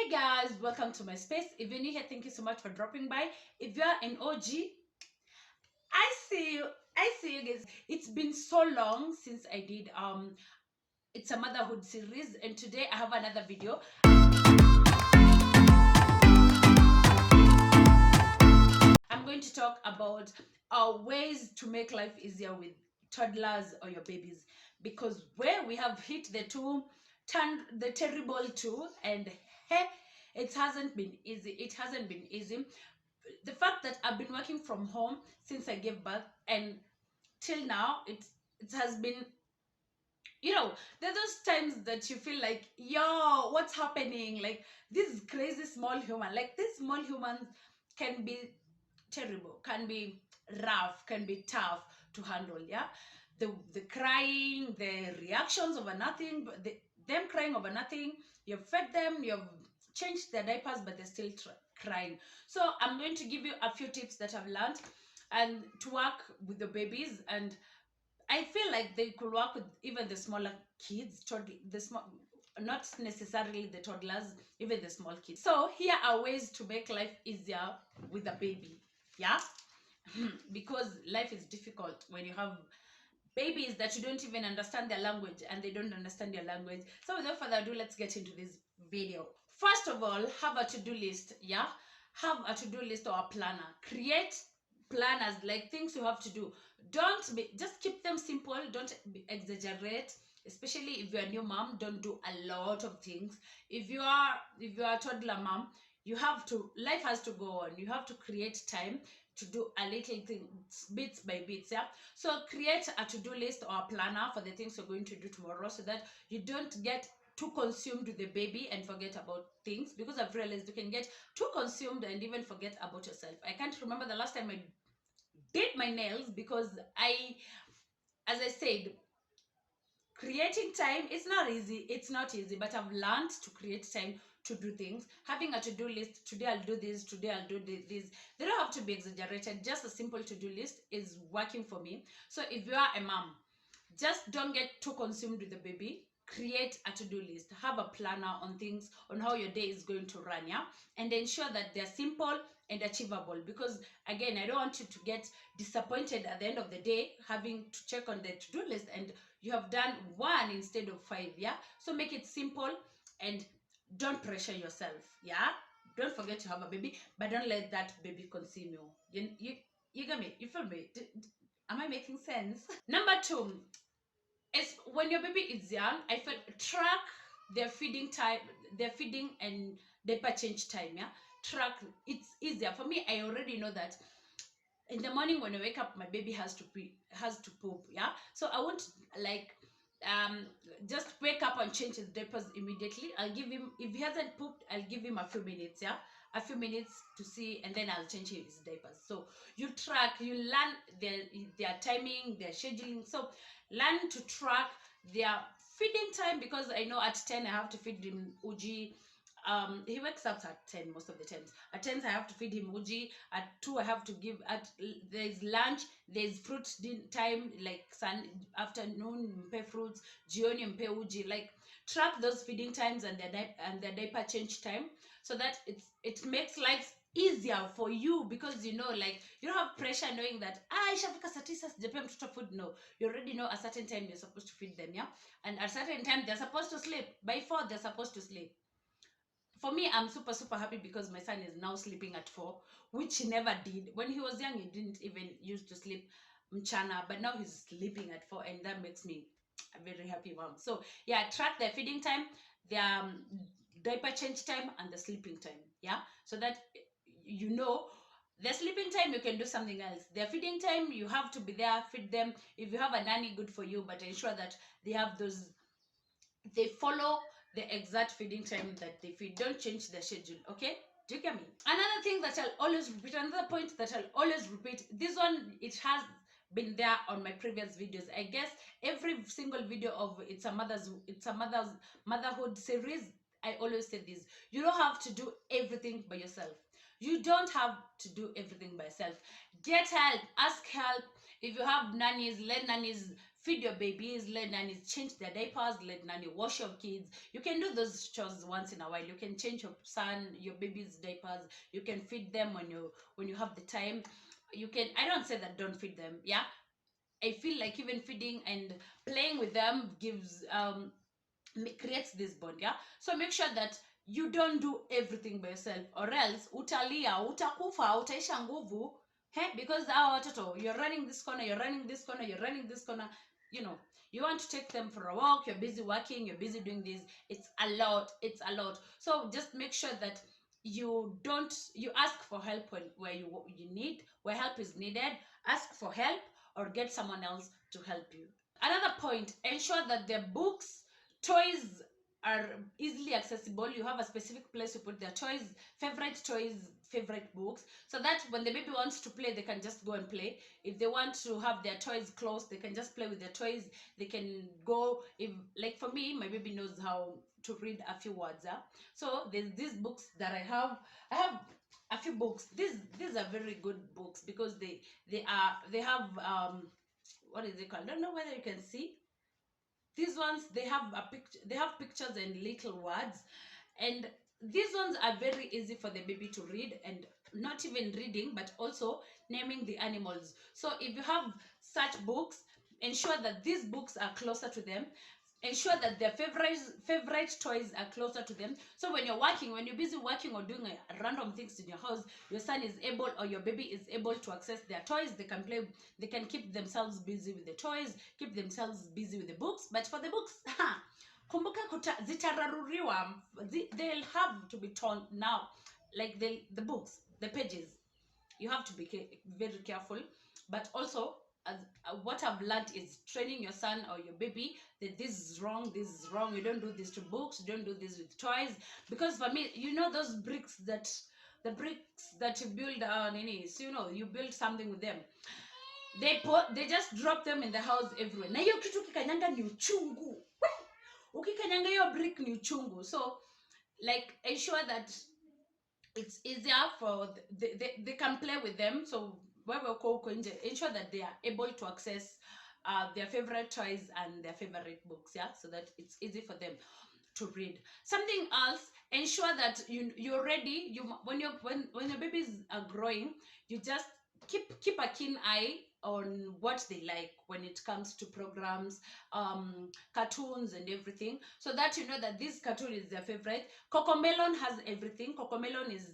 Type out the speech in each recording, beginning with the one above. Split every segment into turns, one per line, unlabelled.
Hey guys, welcome to my space. If you're new here, thank you so much for dropping by. If you're an OG, I see you. I see you guys. It's been so long since I did it's a motherhood series, and today I have another video. I'm going to talk about ways to make life easier with toddlers or your babies, because where we have hit the terrible two, and hey, it hasn't been easy. It hasn't been easy. The fact that I've been working from home since I gave birth and till now, it has been, there are those times that you feel like, yo, what's happening? Like this crazy small human, like this small humans can be terrible, can be rough, can be tough to handle. Yeah, the crying, the reactions over nothing, but them crying over nothing. You've fed them, you've changed their diapers, but they're still crying. So I'm going to give you a few tips that I've learned and to work with the babies, and I feel like they could work with even the smaller kids, the small, not necessarily the toddlers, even the small kids. So here are ways to make life easier with a baby. Yeah, because life is difficult when you have babies that you don't even understand their language and they don't understand your language. So without further ado, let's get into this video. First of all, have a to-do list. Yeah, have a to-do list or a planner. Create planners, like things you have to do. Just keep them simple. Don't exaggerate, especially if you're a new mom. Don't do a lot of things. If you are a toddler mom, life has to go on. You have to create time to do a little thing, bits by bits. Yeah, so create a to-do list or a planner for the things you're going to do tomorrow, so that you don't get too consumed with the baby and forget about things, because I've realized you can get too consumed and even forget about yourself. I can't remember the last time I did my nails, because as I said, creating time, it's not easy, but I've learned to create time to do things. Having a to-do list, today I'll do this, today I'll do this. They don't have to be exaggerated. Just a simple to-do list is working for me. So if you are a mom, just don't get too consumed with the baby. Create a to-do list, have a planner on things, on how your day is going to run. Yeah, and ensure that they're simple and achievable, because again, I don't want you to get disappointed at the end of the day having to check on the to-do list and you have done one instead of five. Yeah, so make it simple and don't pressure yourself. Yeah, don't forget to have a baby, but don't let that baby consume you. You get me? You feel me? Am I making sense? Number two is, when your baby is young, I feel, track their feeding time, their feeding and diaper change time. Yeah, track. It's easier for me. I already know that in the morning when I wake up, my baby has to poop. Yeah, so I won't, like, um just wake up and change his diapers immediately. I'll give him, if he hasn't pooped, I'll give him a few minutes. Yeah, a few minutes to see, and then I'll change his diapers. So you track, you learn their timing, their scheduling. So learn to track their feeding time, because I know at 10 I have to feed him uji. He wakes up at 10 most of the times. At 10 I have to feed him uji. At 2 I have to give, there's lunch, there's fruit time, like afternoon mpe fruits, jioni mpe uji. Like, track those feeding times and their diaper change time, so that it makes life easier for you, because like, you don't have pressure knowing that ishafika saa tisa sijapea mtoto food. No, you already know a certain time you're supposed to feed them. Yeah, and at a certain time they're supposed to sleep. By 4 they're supposed to sleep. For me, I'm super happy because my son is now sleeping at 4, which he never did when he was young. He didn't even used to sleep mchana, but now he's sleeping at 4, and that makes me a very happy mom. So yeah, track their feeding time, their diaper change time, and the sleeping time. Yeah, so that the sleeping time, you can do something else. Their feeding time, you have to be there, feed them. If you have a nanny, good for you, but ensure that they follow the exact feeding time that they feed. Don't change the schedule. Okay, do you get me? Another thing that I'll always repeat, another point that I'll always repeat, this one, it has been there on my previous videos. I guess every single video of it's a mother's motherhood series, I always say this: you don't have to do everything by yourself. You don't have to do everything by yourself. Get help, ask help. If you have nannies, let nannies feed your babies, let nannies change their diapers, let nanny wash your kids. You can do those chores once in a while. You can change your baby's diapers. You can feed them when you have the time. You can, I don't say that don't feed them, yeah. I feel like even feeding and playing with them gives creates this bond, yeah. So make sure that you don't do everything by yourself, or else utalia, utakufa, utaisha nguvu. Hey, because our watoto, you're running this corner, you're running this corner, you're running this corner, you know, you want to take them for a walk, you're busy working, you're busy doing this. It's a lot, it's a lot. So just make sure that you ask for help where you need, where help is needed. Ask for help or get someone else to help you. Another point, ensure that the books, toys are easily accessible. You have a specific place to put their toys, favorite books, so that when the baby wants to play, they can just go and play. If they want to have their toys close, they can just play with their toys. They can go, if like for me, my baby knows how to read a few words. So there's these books that I have a few books. These are very good books because they have what is it called? I don't know whether you can see these ones. They have a picture, they have pictures and little words, and these ones are very easy for the baby to read, and not even reading but also naming the animals. So if you have such books, ensure that these books are closer to them. Ensure that their favorite toys are closer to them, so when you're working, when you're busy working or doing random things in your house, your son is able, or your baby is able to access their toys. They can play, they can keep themselves busy with the toys, keep themselves busy with the books. But for the books, kumbuka zitararuriwa, they'll have to be torn now, like the books, the pages. You have to be very careful. But also, as what I've learned is training your son or your baby that this is wrong, this is wrong. You don't do this to books, you don't do this with toys. Because for me, you know, those bricks that the bricks that you build on any, so you know, you build something with them, they just drop them in the house everywhere. Na hiyo kitu kikanyanga ni uchungu. Ukikanyanga hiyo brick ni uchungu. So like ensure that it's easier for they can play with them. So ensure that they are able to access their favorite toys and their favorite books, yeah, so that it's easy for them to read. Something else, ensure that you're ready. When your babies are growing, you just keep a keen eye on what they like when it comes to programs, cartoons and everything, so that you know that this cartoon is their favorite. Cocomelon has everything. Cocomelon is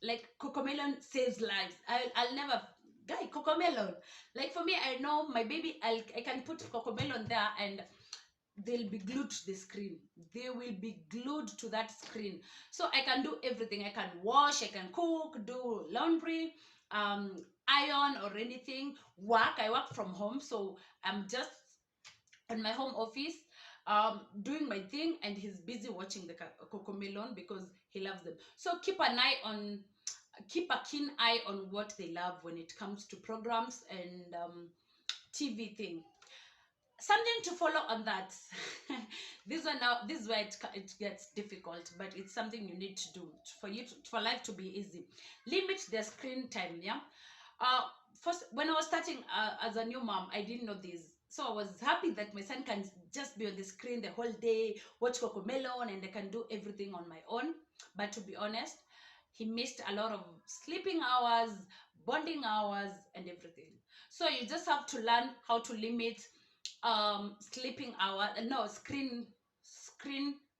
like, Cocomelon saves lives. I'll never guy Cocomelon. Like for me, I know my baby, I can put Cocomelon there and they'll be glued to the screen. They will be glued to that screen. So I can do everything. I can wash, I can cook, do laundry, iron or anything. I work from home, so I'm just in my home office doing my thing, and he's busy watching the Cocomelon because he loves them. So keep a keen eye on what they love when it comes to programs and TV thing. Something to follow on that. This is where it gets difficult, but it's something you need to do for life to be easy. Limit the screen time, yeah. First, when I was starting as a new mom, I didn't know this, so I was happy that my son can just be on the screen the whole day, watch Cocomelon, and I can do everything on my own. But to be honest, he missed a lot of sleeping hours, bonding hours, and everything. So you just have to learn how to limit sleeping hour, no, screen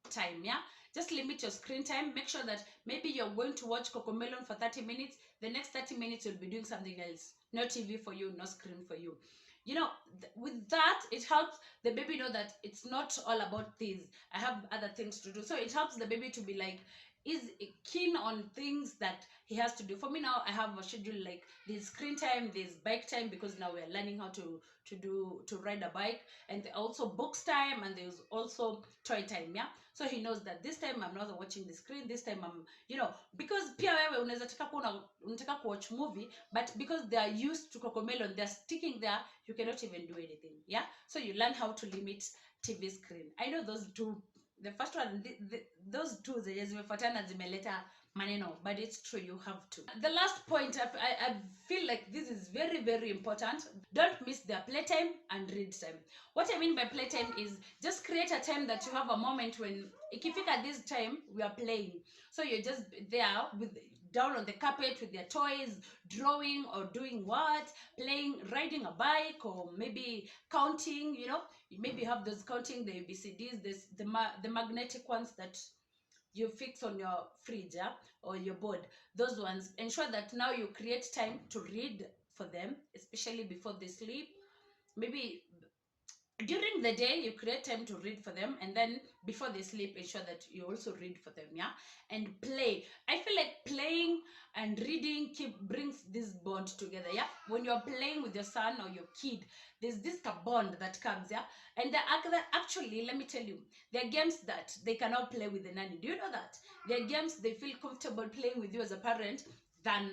time, yeah. Just limit your screen time. Make sure that maybe you're going to watch Cocomelon for 30 minutes, the next 30 minutes you'll be doing something else. No TV for you, no screen for you. You know, with that, it helps the baby know that it's not all about this. I have other things to do. So it helps the baby to be like, is keen on things that he has to do. For me now, I have a schedule, like there's screen time, there's bike time, because now we're learning how to ride a bike, and also books time, and there's also toy time, yeah. So he knows that this time I'm not watching the screen, this time I'm, you know, because pia wewe unataka watch movie, but because they are used to Cocomelon, they're sticking there, you cannot even do anything, yeah. So you learn how to limit TV screen. I know those two, the first one, those two zenye zimefuatana zimeleta maneno, but it's true, you have to. The last point, I feel like this is very, very important. Don't miss their playtime and read time. What I mean by playtime is just create a time that you have a moment when ikifika this time we are playing, so you're just there with down on the carpet with their toys, drawing or doing what, playing, riding a bike, or maybe counting, you know. You maybe have those counting, the ABCDs, this the magnetic ones that you fix on your fridge, yeah, or your board. Those ones, ensure that now you create time to read for them, especially before they sleep. Maybe during the day you create time to read for them, and then before they sleep ensure that you also read for them, yeah. And play, I feel like playing and reading brings this bond together, yeah. When you're playing with your son or your kid, there's this bond that comes, yeah. And actually, let me tell you, there are games that they cannot play with the nanny. Do you know that there are games they feel comfortable playing with you as a parent than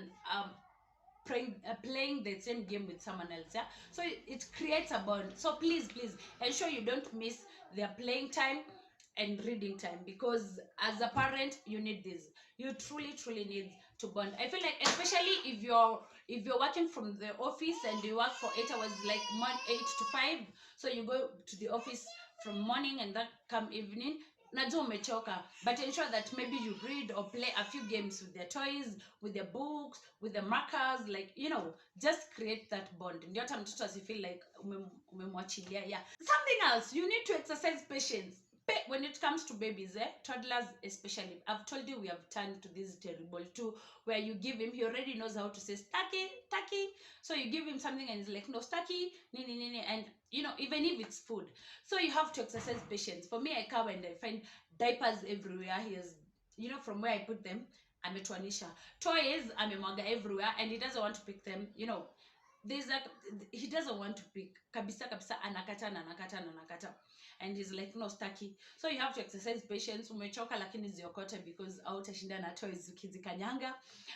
playing the same game with someone else, yeah. So it creates a bond. So please, please ensure you don't miss their playing time and reading time, because as a parent you need this. You truly need to bond. I feel like, especially if you're working from the office and you work for 8 hours, like 8 to 5, so you go to the office from morning and that come evening, najua umechoka, but ensure that maybe you read or play a few games with their toys, with their books, with the markers, like, you know, just create that bond. Ndio hata mtoto asifeel like umemwachilia, yeah. Something else, you need to exercise patience. When it comes to babies, toddlers especially, I've told you we have turned to this terrible too, where you give him, he already knows how to say stucky, stucky. So you give him something and he's like, no, stucky, nini, nini, and you know, even if it's food. So you have to exercise patience. For me, I come and I find diapers everywhere. He has, you know, from where I put them, ametuanisha. Toys, amemwaga everywhere, and he doesn't want to pick them, you know. There's like, he doesn't want to pick kabisa kabisa, anakata, and he's like, no, staki. So you have to exercise patience. Umechoka lakini ziokote, because hautashinda na toys ukizikanyanga,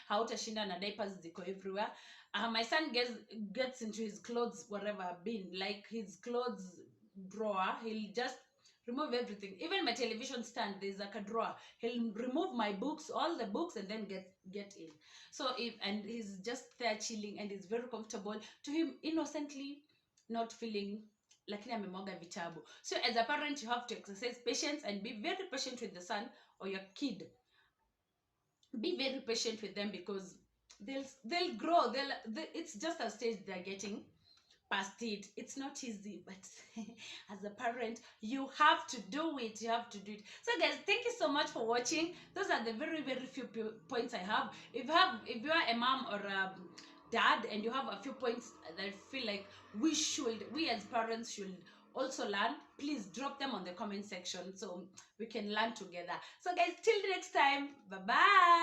hautashinda na diapers ziko everywhere. My son gets into his clothes, whatever bin, like his clothes drawer, he'll just remove everything. Even my television stand, there's like a drawer, he'll remove my books, all the books, and then get in. So and he's just there chilling and he's very comfortable, to him innocently, not feeling lakini amemwaga vitabu. So as a parent, you have to exercise patience and be very patient with the son or your kid. Be very patient with them, because they'll grow. It's just a stage they're getting past it. It's not easy, but as a parent, you have to do it. You have to do it. So guys, thank you so much for watching. Those are the very, very few points I have. If you are a mom or a dad and you have a few points that I feel like we as parents should also learn, please drop them on the comment section so we can learn together. So guys, till next time, bye bye.